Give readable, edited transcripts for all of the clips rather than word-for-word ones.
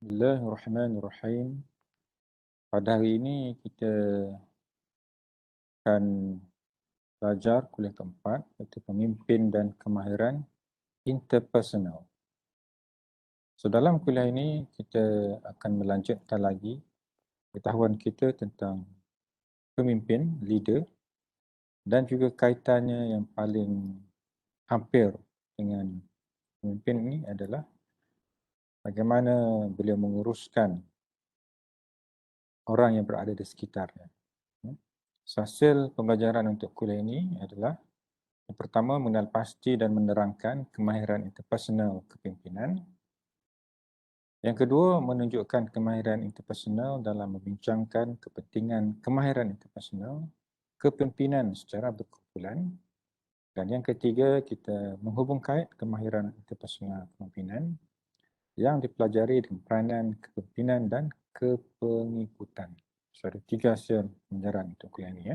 Bismillahirrahmanirrahim. Pada hari ini kita akan belajar kuliah keempat, iaitu pemimpin dan kemahiran interpersonal. So dalam kuliah ini kita akan melanjutkan lagi pengetahuan kita tentang pemimpin, leader, dan juga kaitannya yang paling hampir dengan pemimpin ini adalah bagaimana beliau menguruskan orang yang berada di sekitarnya. Hasil pembelajaran untuk kuliah ini adalah yang pertama, mengenal pasti dan menerangkan kemahiran interpersonal kepimpinan. Yang kedua, menunjukkan kemahiran interpersonal dalam membincangkan kepentingan kemahiran interpersonal kepimpinan secara berkumpulan. Dan yang ketiga, kita menghubung kait kemahiran interpersonal kepimpinan yang dipelajari dengan peranan kepimpinan dan kepengikutan. So, ada 3 hasil pembelajaran untuk kuliah ini.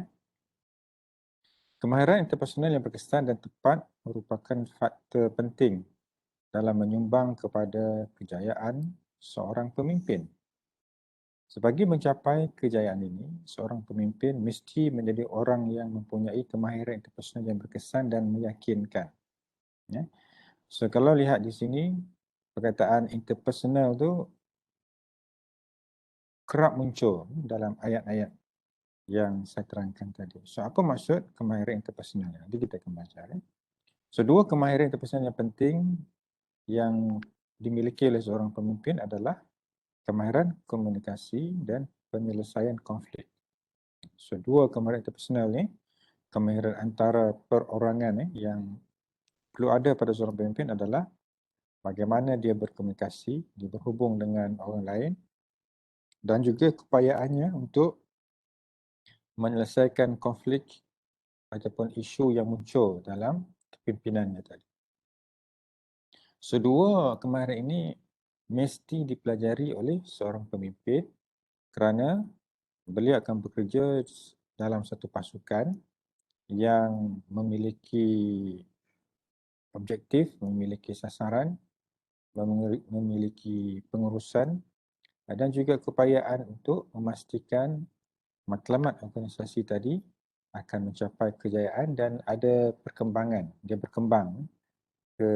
Kemahiran interpersonal yang berkesan dan tepat merupakan faktor penting dalam menyumbang kepada kejayaan seorang pemimpin. Sebagi mencapai kejayaan ini, seorang pemimpin mesti menjadi orang yang mempunyai kemahiran interpersonal yang berkesan dan meyakinkan. Ya. So kalau lihat di sini, perkataan interpersonal tu kerap muncul dalam ayat-ayat yang saya terangkan tadi. So apa maksud kemahiran interpersonal? Nanti kita akan baca. So dua kemahiran interpersonal yang penting yang dimiliki oleh seorang pemimpin adalah kemahiran komunikasi dan penyelesaian konflik. So, dua kemahiran interpersonal ni, kemahiran antara perorangan yang perlu ada pada seorang pemimpin adalah bagaimana dia berkomunikasi, dia berhubung dengan orang lain dan juga kepayaannya untuk menyelesaikan konflik ataupun isu yang muncul dalam kepimpinannya tadi. So, dua kemahiran ini mesti dipelajari oleh seorang pemimpin kerana beliau akan bekerja dalam satu pasukan yang memiliki objektif, memiliki sasaran, memiliki pengurusan dan juga keupayaan untuk memastikan matlamat organisasi tadi akan mencapai kejayaan dan ada perkembangan. Dia berkembang ke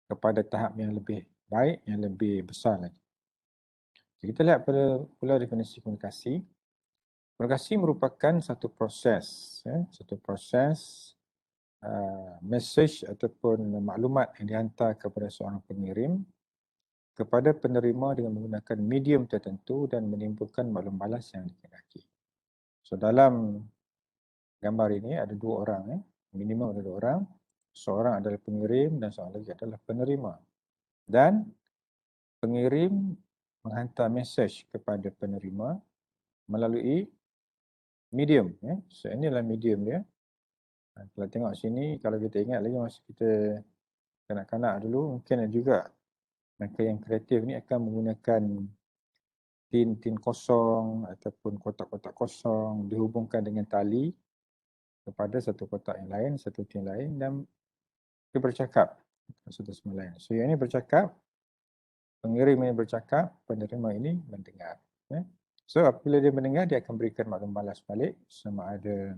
kepada tahap yang lebih baik, yang lebih besar lagi. Jadi kita lihat pada pula definisi komunikasi. Komunikasi merupakan satu proses, satu proses message ataupun maklumat yang dihantar kepada seorang pengirim kepada penerima dengan menggunakan medium tertentu dan menimbulkan maklum balas yang dikehendaki. So dalam gambar ini ada dua orang, minimum ada dua orang. Seorang adalah pengirim dan seorang lagi adalah penerima. Dan pengirim menghantar message kepada penerima melalui medium. So inilah medium dia. Kalau tengok sini, kalau kita ingat lagi masa kita kanak-kanak dulu, mungkin juga mereka yang kreatif ni akan menggunakan tin kosong ataupun kotak-kotak kosong dihubungkan dengan tali kepada satu kotak yang lain, satu tin lain dan dia bercakap satu sama lain. So yang ini bercakap, pengirim ini bercakap, penerima ini mendengar. So apabila dia mendengar, dia akan berikan maklum balas balik sama ada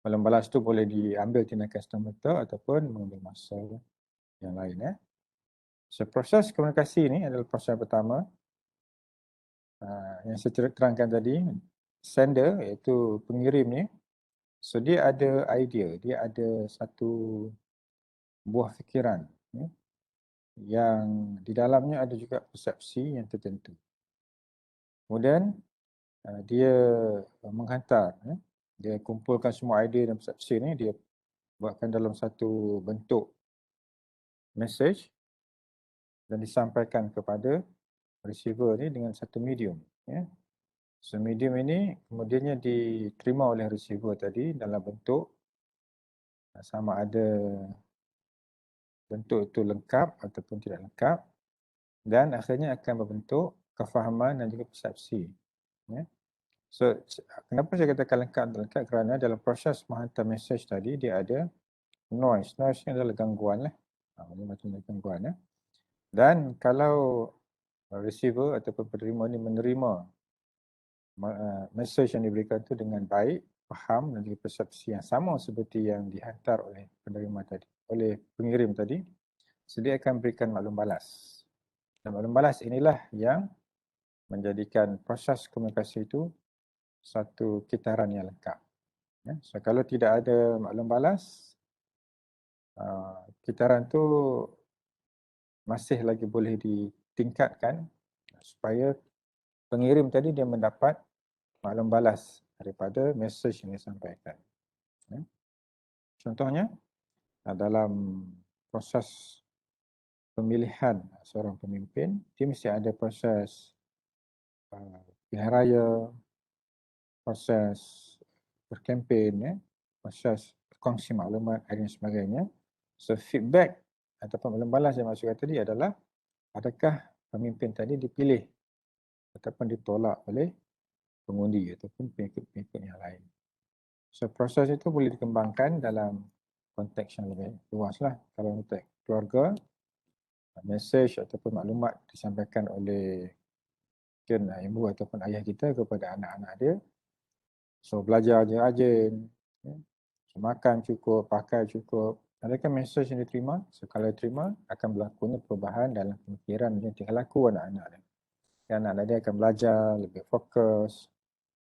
maklum balas tu boleh diambil tindakan serta-merta ataupun mengambil masa yang lain. So proses komunikasi ini adalah proses pertama yang saya terangkan tadi, sender iaitu pengirim ni. So dia ada idea, dia ada satu buah fikiran yang di dalamnya ada juga persepsi yang tertentu. Kemudian dia menghantar, dia kumpulkan semua idea dan persepsi ni, dia buatkan dalam satu bentuk message dan disampaikan kepada receiver ni dengan satu medium. So medium ini kemudiannya diterima oleh receiver tadi dalam bentuk sama ada bentuk itu lengkap ataupun tidak lengkap dan akhirnya akan berbentuk kefahaman dan juga persepsi. So kenapa saya katakan lengkap dan lengkap kerana dalam proses menghantar message tadi dia ada noise. Noise ni adalah gangguan lah. Macam gangguan. Dan kalau receiver ataupun penerima ni menerima mesej yang diberikan itu dengan baik, faham dan juga persepsi yang sama seperti yang dihantar oleh penerima tadi, oleh pengirim tadi, sedia akan berikan maklum balas. Dan maklum balas inilah yang menjadikan proses komunikasi itu satu kitaran yang lengkap. Ya. So, kalau tidak ada maklum balas, kitaran itu masih lagi boleh ditingkatkan supaya pengirim tadi dia mendapat maklum balas daripada mesej yang disampaikan. Ya. Contohnya, dalam proses pemilihan seorang pemimpin, dia mesti ada proses pilihan raya, proses berkempen, ya, proses kongsi maklumat dan sebagainya. So feedback ataupun maklum balas yang maksudkan tadi adalah adakah pemimpin tadi dipilih ataupun ditolak oleh pengundi ataupun pengikut-pengikut yang lain. So proses itu boleh dikembangkan dalam konteks yang lebih luas lah. Kalau konteks keluarga, mesej ataupun maklumat disampaikan oleh mungkin ibu ataupun ayah kita kepada anak-anak dia. So belajar je rajin, ya. So, makan cukup, pakai cukup. Adakah mesej yang diterima? So kalau diterima, akan berlakunya perubahan dalam pemikiran dan tingkah laku anak-anak dia. Anak-anak dia akan belajar lebih fokus,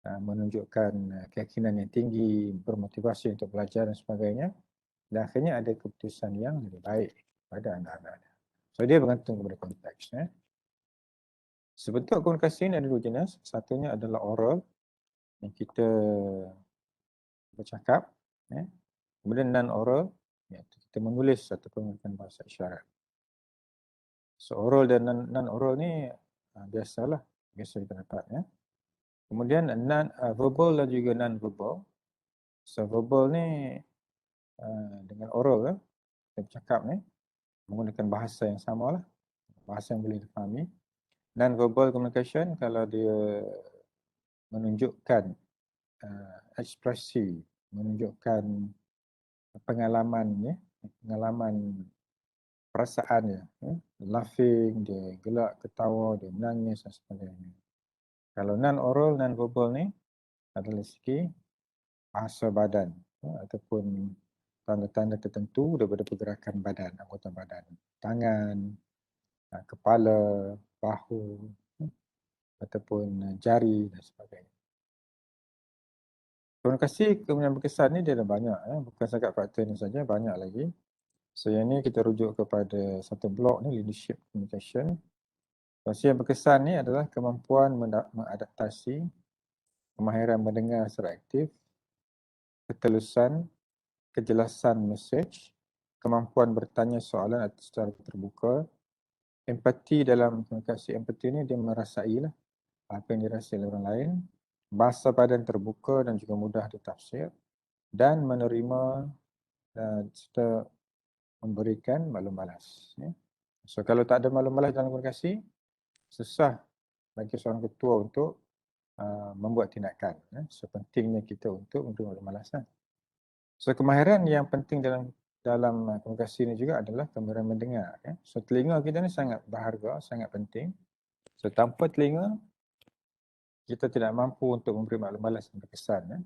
menunjukkan keyakinan yang tinggi, bermotivasi untuk belajar dan sebagainya. Dan akhirnya ada keputusan yang lebih baik pada anak-anak dia. So dia bergantung kepada konteks. Ya. Sebentuk komunikasi ini ada dua jenis. Satunya adalah oral, yang kita bercakap. Ya. Kemudian non-oral, iaitu kita menulis ataupun menggunakan bahasa isyarat. So oral dan non-oral ni biasalah, biasa kita dapat. Ya. Kemudian verbal dan juga non-verbal. So verbal ni dengan oral, kita bercakap ni menggunakan bahasa yang sama lah, bahasa yang boleh difahami. Non-verbal communication kalau dia menunjukkan ekspresi, menunjukkan pengalaman, ya, pengalaman perasaan dia, ya. Laughing, dia gelak, ketawa, dia menangis dan sebagainya. Kalau non-oral, non-verbal ni adalah segi bahasa badan, ya, ataupun tanda-tanda tertentu daripada pergerakan badan, anggota badan, tangan, kepala, bahu, ya, ataupun jari dan sebagainya. Komunikasi yang berkesan ni dia ada banyak, ya. Bukan setakat faktor ini saja, banyak lagi. So yang ni kita rujuk kepada satu blok ni, leadership communication. Komunikasi yang berkesan ni adalah kemampuan mengadaptasi, kemahiran mendengar secara aktif, ketelusan, kejelasan mesej, kemampuan bertanya soalan secara terbuka, empati. Dalam komunikasi empati ni dia merasai lah apa yang dirasa oleh orang lain, bahasa badan terbuka dan juga mudah ditafsir, dan menerima serta memberikan maklum balas. Ya. So kalau tak ada maklum balas dalam komunikasi, susah bagi seorang ketua untuk membuat tindakan. Ya. So pentingnya kita untuk memberi maklum balas. So kemahiran yang penting dalam komunikasi ini juga adalah kemahiran mendengar. Ya. So telinga kita ni sangat berharga, sangat penting. So tanpa telinga, kita tidak mampu untuk memberi maklum balas yang berkesan. Ya.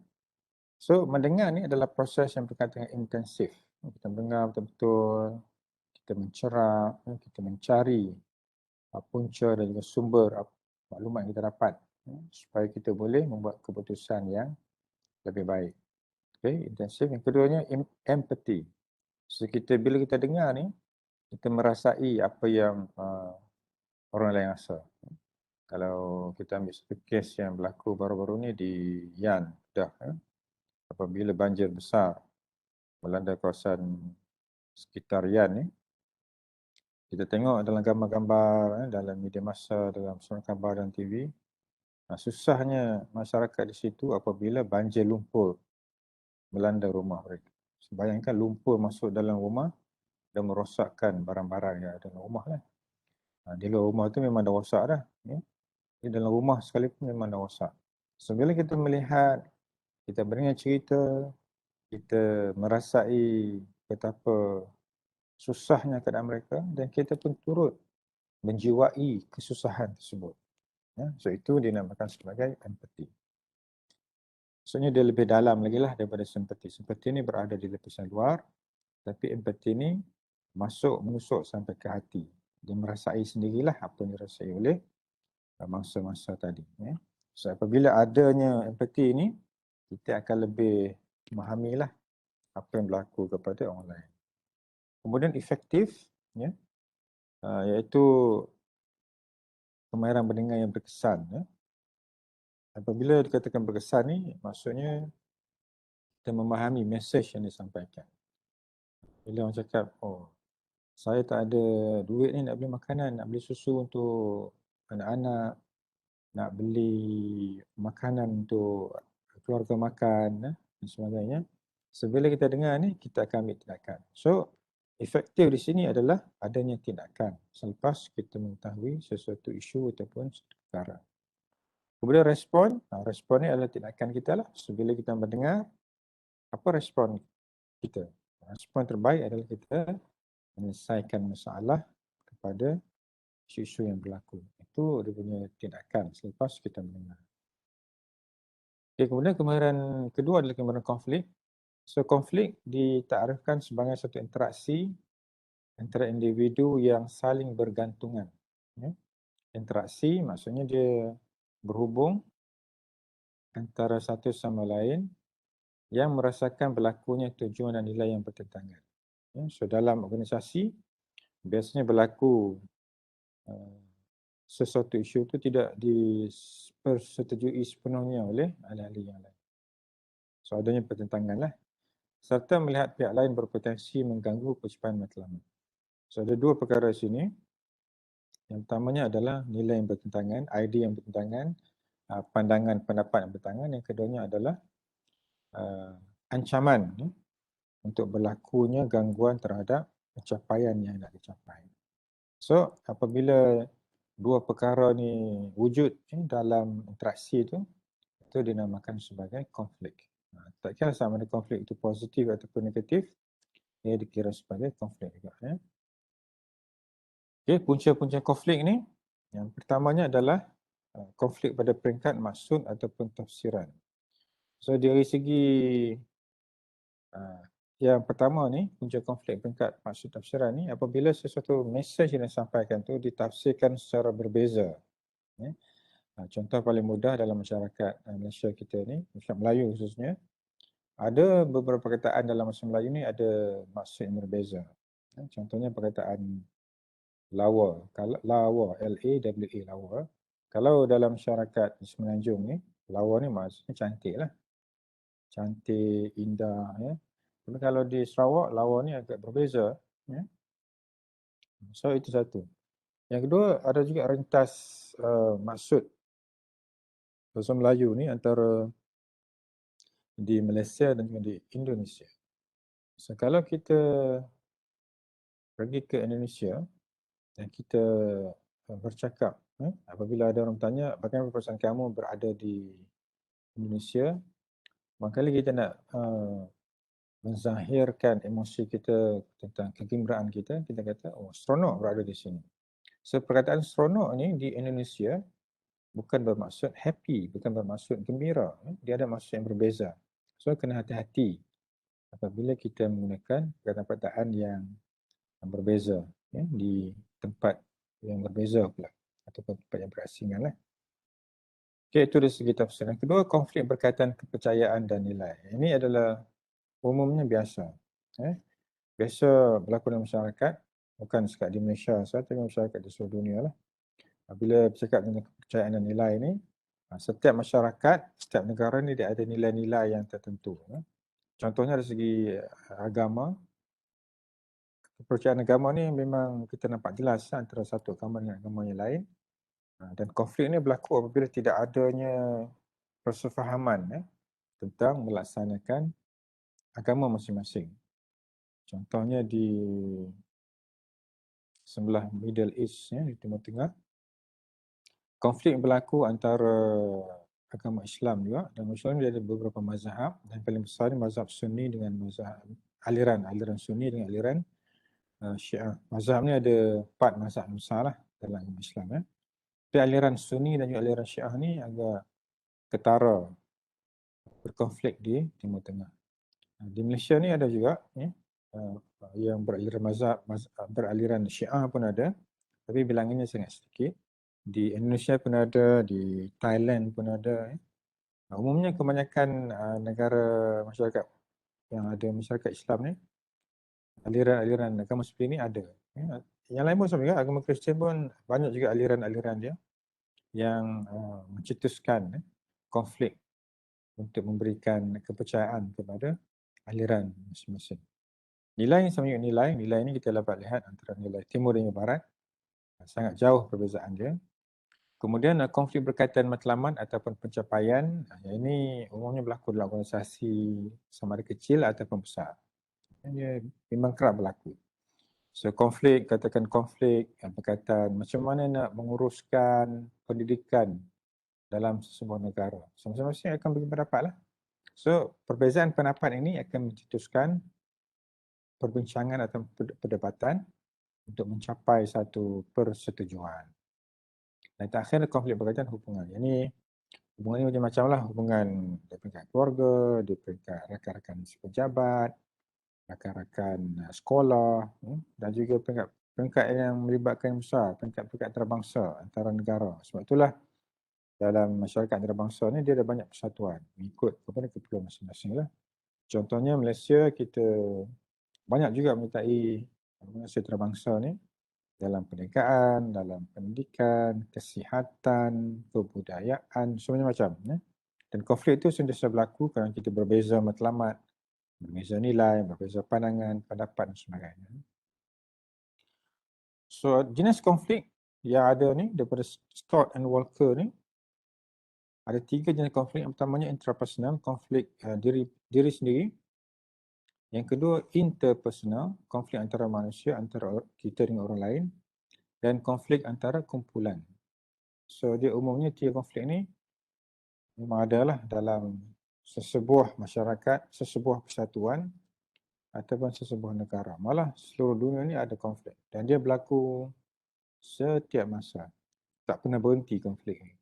So mendengar ni adalah proses yang berkaitan dengan intensif. Kita mendengar betul-betul, kita mencerap, kita mencari punca dan juga sumber maklumat yang kita dapat, supaya kita boleh membuat keputusan yang lebih baik. Okay, intensif. Yang keduanya empathy. So bila kita dengar ni, kita merasai apa yang orang lain rasa. Kalau kita ambil satu kes yang berlaku baru-baru ni di Yan, Kedah, apabila banjir besar melanda kawasan sekitar Yan ni, kita tengok dalam gambar-gambar, dalam media massa, dalam surat khabar dan TV, susahnya masyarakat di situ apabila banjir lumpur melanda rumah mereka. So, bayangkan lumpur masuk dalam rumah dan merosakkan barang-barang yang ada dalam rumah. Di luar rumah tu memang dah rosak dah. Ya. Di dalam rumah sekalipun memang dah rosak. So bila kita melihat, kita mendengar cerita, kita merasai betapa susahnya keadaan mereka dan kita pun turut menjiwai kesusahan tersebut. Ya, so itu dinamakan sebagai empathy. Maksudnya dia lebih dalam lagi lah daripada simpati. Simpati ni berada di lapisan luar, tapi empati ni menusuk sampai ke hati. Dia merasai sendirilah apa yang dirasai oleh mangsa-mangsa tadi. Ya. So apabila adanya empati ni, kita akan lebih memahamilah apa yang berlaku kepada orang lain. Kemudian efektif, ya, iaitu kemahiran mendengar yang berkesan. Ya. Apabila dikatakan berkesan ni, maksudnya kita memahami mesej yang disampaikan. Bila orang cakap, oh, saya tak ada duit ni nak beli makanan, nak beli susu untuk anak-anak, nak beli makanan untuk keluarga makan dan sebagainya. Sebila kita dengar ni, kita akan ambil tindakan. So, efektif di sini adalah adanya tindakan selepas kita mengetahui sesuatu isu ataupun sesuatu perkara. Kemudian respon ni adalah tindakan kita lah. Sebila kita mendengar, apa respon kita? Respon terbaik adalah kita menyelesaikan masalah kepada isu-isu yang berlaku. Itu dia punya tindakan selepas kita mendengar. Okay, kemudian kemahiran kedua adalah kemahiran konflik. So, konflik ditakharifkan sebagai satu interaksi antara individu yang saling bergantungan. Ya. Interaksi maksudnya dia berhubung antara satu sama lain yang merasakan berlakunya tujuan dan nilai yang bertentangan. Ya. So, dalam organisasi, biasanya berlaku sesuatu isu itu tidak dipersetujui sepenuhnya oleh ahli-ahli yang lain. So, adanya pertentangan lah. Serta melihat pihak lain berpotensi mengganggu percepatan matlamat. So, ada dua perkara di sini. Yang pertamanya adalah nilai yang bertentangan, idea yang bertentangan, pandangan pendapat yang bertentangan. Yang keduanya adalah ancaman untuk berlakunya gangguan terhadap pencapaian yang nak dicapai. So, apabila dua perkara ni wujud dalam interaksi itu dinamakan sebagai konflik. Tak kira sama ada konflik itu positif ataupun negatif, ia dikira sebagai konflik juga. Ya. Okay, punca-punca konflik ni, yang pertamanya adalah konflik pada peringkat maksud ataupun tafsiran. So dari segi yang pertama ni, punca konflik peringkat maksud tafsiran ni, apabila sesuatu mesej yang disampaikan tu ditafsirkan secara berbeza. Ya. Contoh paling mudah dalam masyarakat Malaysia kita ni, masyarakat Melayu khususnya, ada beberapa perkataan dalam bahasa Melayu ni ada maksud yang berbeza. Contohnya perkataan lawa, lawa, L-A-W-A, lawa. Kalau dalam masyarakat Semenanjung ni, lawa ni maksudnya cantik lah. Cantik, indah. Ya. Tapi kalau di Sarawak, lawa ni agak berbeza. Ya. So itu satu. Yang kedua, ada juga rentas maksud bahasa Melayu ni antara di Malaysia dan juga di Indonesia. So, kalau kita pergi ke Indonesia dan kita bercakap, apabila ada orang tanya bagaimana perasaan kamu berada di Indonesia, maka kita nak menzahirkan emosi kita tentang kegembiraan kita, kita kata, oh, seronok berada di sini. So, perkataan seronok ni di Indonesia bukan bermaksud happy, bukan bermaksud gembira. Dia ada maksud yang berbeza. So, kena hati-hati apabila kita menggunakan perkataan-perkataan yang berbeza di tempat yang berbeza pula ataupun tempat yang berasingan lah. Okay, itu dari segi tafsiran. Kedua, konflik berkaitan kepercayaan dan nilai. Ini adalah umumnya biasa. Biasa berlaku dalam masyarakat, bukan sekadar di Malaysia sahaja, tapi masyarakat di seluruh dunia lah. Bila bercakap tentang kepercayaan dan nilai ini, setiap masyarakat, setiap negara ni dia ada nilai-nilai yang tertentu. Contohnya dari segi agama, kepercayaan agama ni memang kita nampak jelas antara satu agama dengan agama yang lain. Dan konflik ni berlaku apabila tidak adanya persefahaman tentang melaksanakan agama masing-masing. Contohnya di sebelah Middle East, di Timur Tengah, konflik berlaku antara agama Islam juga, dan Islam dia ada beberapa mazhab, dan paling besar ni mazhab Sunni dengan mazhab aliran Sunni dengan aliran Syiah. Mazhab ni ada 4 mazhab besar lah, dalam agama Islam. Tapi aliran Sunni dan juga aliran Syiah ni agak ketara berkonflik di Timur Tengah. Di Malaysia ni ada juga uh, yang beraliran beraliran Syiah pun ada, tapi bilangannya sangat sedikit. Di Indonesia pun ada, di Thailand pun ada. Umumnya kebanyakan negara masyarakat yang ada masyarakat Islam ni, aliran-aliran agama seperti ini ada. Yang lain pun sama juga, agama Kristian pun banyak juga aliran-aliran dia yang mencetuskan konflik untuk memberikan kepercayaan kepada aliran masing-masing. Nilai sama juga nilai ini kita dapat lihat antara nilai timur dan barat, sangat jauh perbezaan dia. Kemudian konflik berkaitan matlamat ataupun pencapaian, yang ini umumnya berlaku dalam organisasi sama ada kecil ataupun besar. Dia memang kerap berlaku. So konflik, katakan konflik yang berkaitan macam mana nak menguruskan pendidikan dalam sesebuah negara. So masing-masing akan bagi pendapat lah. So perbezaan pendapat ini akan mencetuskan perbincangan atau perdebatan untuk mencapai satu persetujuan. Dan terakhir konflik berkaitan hubungan. Ini hubungan ini macam-macam lah. Hubungan di peringkat keluarga, di peringkat rakan-rakan pejabat, rakan-rakan sekolah, dan juga peringkat yang melibatkan yang besar, peringkat antarabangsa antara negara. Sebab itulah dalam masyarakat antarabangsa ni dia ada banyak persatuan mengikut kepada keperluan masing-masing lah. Contohnya Malaysia, kita banyak juga menyertai organisasi antarabangsa ni dalam perniagaan, dalam pendidikan, kesihatan, kebudayaan, semuanya macam. Dan konflik itu sentiasa berlaku kerana kita berbeza matlamat, berbeza nilai, berbeza pandangan, pendapat dan sebagainya. So, jenis konflik yang ada ni daripada Stott and Walker ni, ada 3 jenis konflik. Yang pertamanya intrapersonal, konflik diri sendiri. Yang kedua interpersonal, konflik antara manusia, antara kita dengan orang lain. Dan konflik antara kumpulan. So dia umumnya 3 konflik ni memang adalah dalam sesebuah masyarakat, sesebuah persatuan ataupun sesebuah negara. Malah seluruh dunia ni ada konflik dan dia berlaku setiap masa. Tak pernah berhenti konflik ni.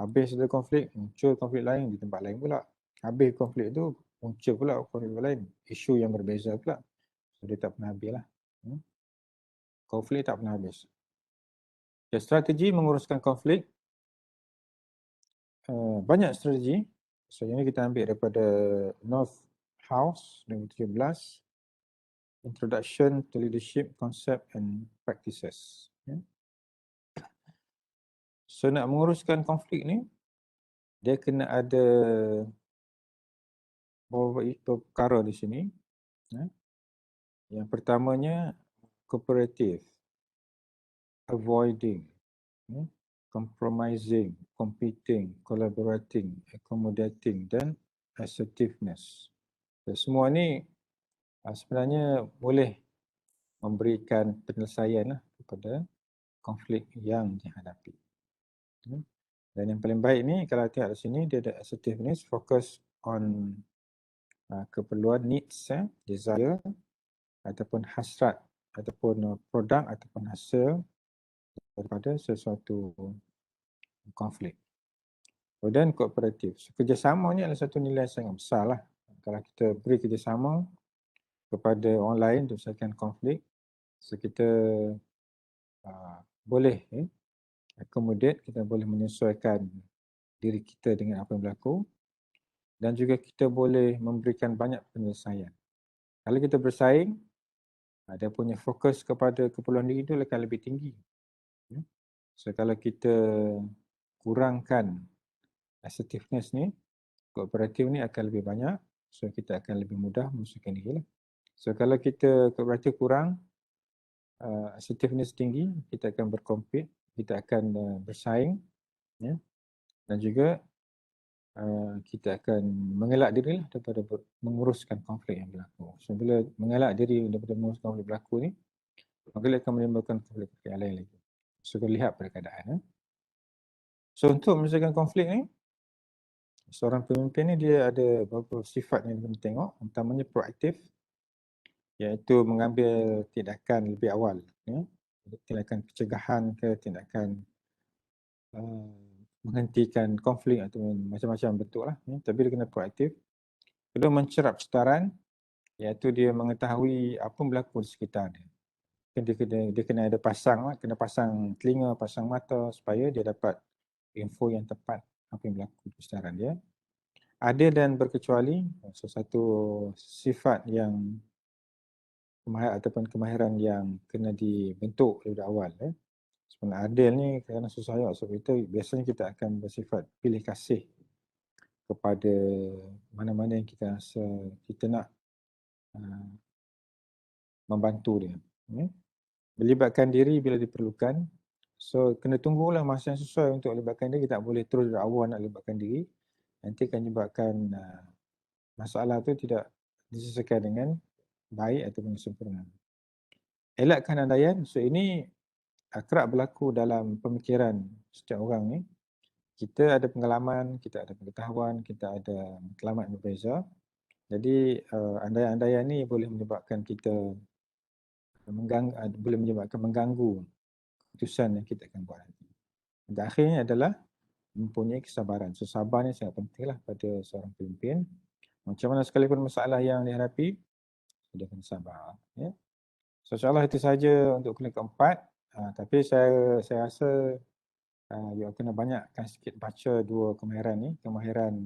Habis ada konflik, muncul konflik lain di tempat lain pula. Habis konflik tu, muncul pula konflik lain. Isu yang berbeza pula. So dia tak pernah habis lah. Konflik tak pernah habis. Strategi menguruskan konflik, banyak strategi. So ini kita ambil daripada North House 2017, Introduction to Leadership Concept and Practices. So nak menguruskan konflik ni, dia kena ada beberapa perkara di sini. Yang pertamanya cooperative, avoiding, compromising, competing, collaborating, accommodating dan assertiveness. So, semua ni sebenarnya boleh memberikan penyelesaian kepada konflik yang dihadapi. Dan yang paling baik ni kalau tengok di sini dia ada assertiveness, focus on keperluan, needs, desire ataupun hasrat ataupun produk ataupun hasil daripada sesuatu konflik. Dan kooperatif. So, kerjasama ni adalah satu nilai sangat besar lah. Kalau kita beri kerjasama kepada orang lain untuk selesaikan konflik, so kita boleh accommodate, kita boleh menyesuaikan diri kita dengan apa yang berlaku dan juga kita boleh memberikan banyak penyelesaian. Kalau kita bersaing, dia punya fokus kepada keperluan diri itu akan lebih tinggi. So kalau kita kurangkan assertiveness ni, kooperatif ni akan lebih banyak, so kita akan lebih mudah menyelesaikan diri lah. So kalau kita kooperatif kurang, assertiveness tinggi, kita akan berkompet, kita akan bersaing, dan juga kita akan mengelak diri lah daripada menguruskan konflik yang berlaku. So bila mengelak diri daripada menguruskan konflik berlaku ni, maka dia akan menimbulkan konflik yang lain lagi. So kita lihat pada keadaan. So untuk menyelesaikan konflik ni, seorang pemimpin ni dia ada beberapa sifat yang kita tengok. Utamanya proaktif, iaitu mengambil tindakan lebih awal. tindakan pencegahan ke tindakan menghentikan konflik atau macam-macam bentuk lah. Tapi dia kena proaktif. Kedua, mencerap sedaran, iaitu dia mengetahui apa yang berlaku di sekitar dia. Dia kena ada pasang, kena pasang telinga, pasang mata supaya dia dapat info yang tepat apa yang berlaku di sekitaran dia. Adil dan berkecuali, sesuatu sifat yang kemahiran yang kena dibentuk dari awal. Sebenarnya adil ni kerana susah juga, sebab itu biasanya kita akan bersifat pilih kasih kepada mana-mana yang kita rasa kita nak membantu dia. Melibatkan diri bila diperlukan. So, kena tunggulah masa yang sesuai untuk libatkan diri. Kita tak boleh terus dari awal nak libatkan diri. Nanti akan menyebabkan masalah tu tidak diselesaikan dengan baik ataupun sempurna. Elakkan andaian. So, ini kerap berlaku dalam pemikiran setiap orang ni. Kita ada pengalaman, kita ada pengetahuan, kita ada matlamat yang berbeza. Jadi, andaian-andaian ni boleh menyebabkan kita boleh menyebabkan mengganggu keputusan yang kita akan buat nanti. Dan akhirnya adalah mempunyai kesabaran. So, sabar ni sangat pentinglah pada seorang pemimpin. Macam mana sekalipun masalah yang dihadapi, dia kena sabar. Ya. So, insyaAllah itu saja untuk kuliah keempat. Tapi saya rasa you kena banyakkan sikit baca dua kemahiran ni. Kemahiran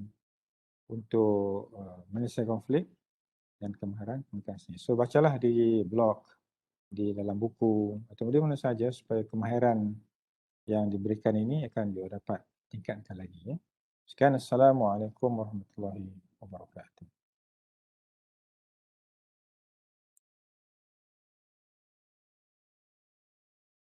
untuk menyelesaikan konflik dan kemahiran komunikasi. So, bacalah di blog, di dalam buku atau di mana saja supaya kemahiran yang diberikan ini akan dapat tingkatkan lagi. Sekian, Assalamualaikum warahmatullahi wabarakatuh.